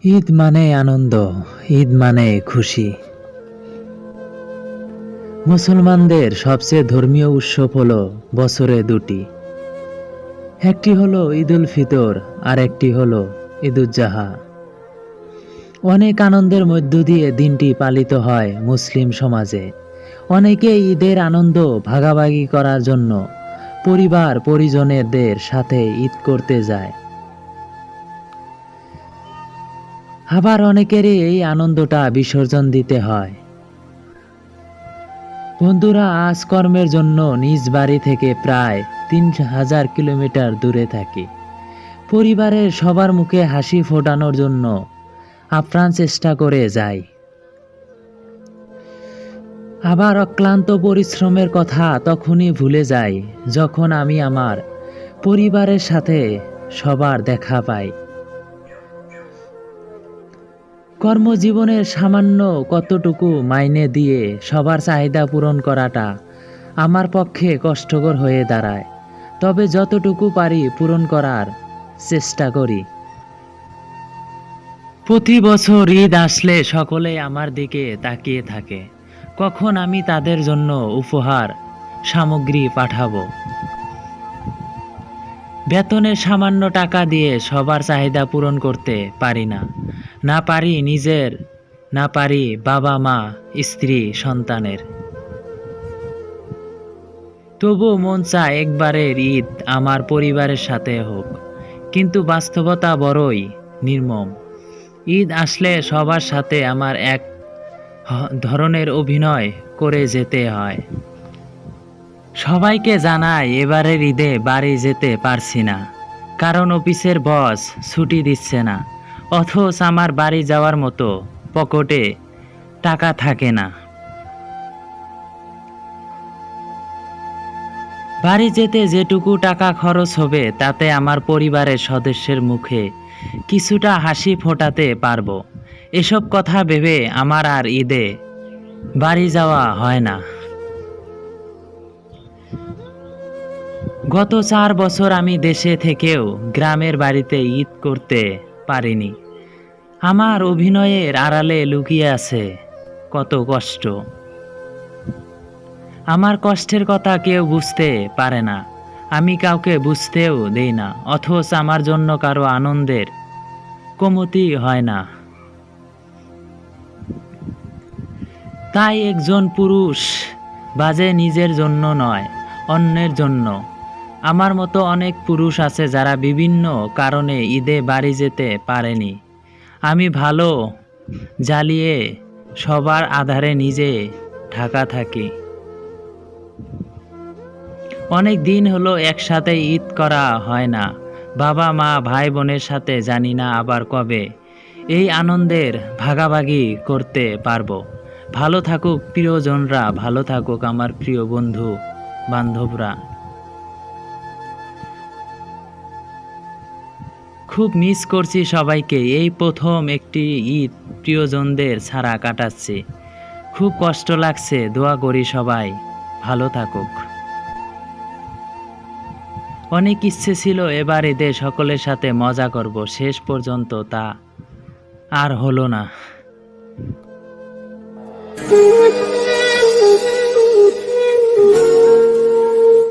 ঈদ মানে আনন্দ, ঈদ মানে খুশি। মুসলমানদের সবচেয়ে ধর্মীয় উৎসব হলো বছরে দুটি। একটি হলো ঈদুল ফিতর আর একটি হলো ঈদুজ্জাহা। অনেক আনন্দের মধ্য দিয়ে দিনটি পালিত হয় মুসলিম সমাজে। অনেকে ঈদের আনন্দ ভাগাভাগি করার জন্য পরিবার পরিজনদের সাথে ঈদ করতে যায়। আবার অনেকেরই এই আনন্দটা বিসর্জন দিতে হয়। বন্ধুরা আজ কর্মের জন্য নিজ বাড়ি থেকে প্রায় ৩,০০০ কিলোমিটার দূরে থাকে। পরিবারের সবার মুখে হাসি ফোটানোর জন্য আপ্রাণ চেষ্টা করে যায়। আবার অক্লান্ত পরিশ্রমের কথা তখনই ভুলে যাই যখন আমি আমার পরিবারের সাথে সবার দেখা পাই। কর্মজীবনের সামান্য কতটুকু মাইনে দিয়ে সবার চাহিদা পূরণ করাটা আমার পক্ষে কষ্টকর হয়ে দাঁড়ায়। তবে যতটুকু পারি পূরণ করার চেষ্টা করি। প্রতি বছর ঈদ আসলে সকলেই আমার দিকে তাকিয়ে থাকে, কখন আমি তাদের জন্য উপহার সামগ্রী পাঠাবো। বেতনের সামান্য টাকা দিয়ে সবার চাহিদা পূরণ করতে পারি না। না পারি নিজের, না পারি বাবা মা স্ত্রী সন্তানের। তবু মন চায় একবারের ঈদ আমার পরিবারের সাথে হোক, কিন্তু বাস্তবতা বড়ই নির্মম। ঈদ আসলে সবার সাথে আমার এক ধরনের অভিনয় করে যেতে হয়। সবাইকে জানাই এবারের ঈদে বাড়ি যেতে পারছি না, কারণ অফিসের বস ছুটি দিচ্ছে না। অথচ আমার বাড়ি যাওয়ার মতো পকেটে টাকা থাকে না। বাড়ি যেতে যেটুকু টাকা খরচ হবে তাতে আমার পরিবারের সদস্যের মুখে কিছুটা হাসি ফোটাতে পারবো। এসব কথা ভেবে আমার আর ঈদে বাড়ি যাওয়া হয় না। গত 4 বছর আমি দেশে থেকেও গ্রামের বাড়িতে ঈদ করতে পারিনি। আমার অভিনয়ের আড়ালে লুকিয়ে আছে কত কষ্ট। আমার কষ্টের কথা কেউ বুঝতে পারে না, আমি কাউকে বুঝতেও দেই না। অথচ আমার জন্য কারো আনন্দের কমতি হয় না। তাই একজন পুরুষ বাজে নিজের জন্য নয়, অন্যের জন্য। আমার মতো অনেক পুরুষ আছে যারা বিভিন্ন কারণে ঈদে বাড়ি যেতে পারেনি। আমি ভালো জ্বালিয়ে সবার আধারে নিজে ঢাকা থাকি। অনেক দিন হলো একসাথে ঈদ করা হয় না। বাবা মা ভাই বোনের সাথে জানি না আবার কবে এই আনন্দের ভাগাভাগি করতে পারবো। ভালো থাকুক প্রিয়জনরা, ভালো থাকুক আমার প্রিয় বন্ধু বান্ধবরা। খুব মিস করছি সবাইকে। এই প্রথম একটি ঈদ প্রিয়জনদের ছাড়া কাটাচ্ছি। খুব কষ্ট লাগছে। দোয়া করি সবাই ভালো থাকুক। অনেক ইচ্ছে ছিল এবার ঈদে সকলের সাথে মজা করব, শেষ পর্যন্ত তা আর হলো না।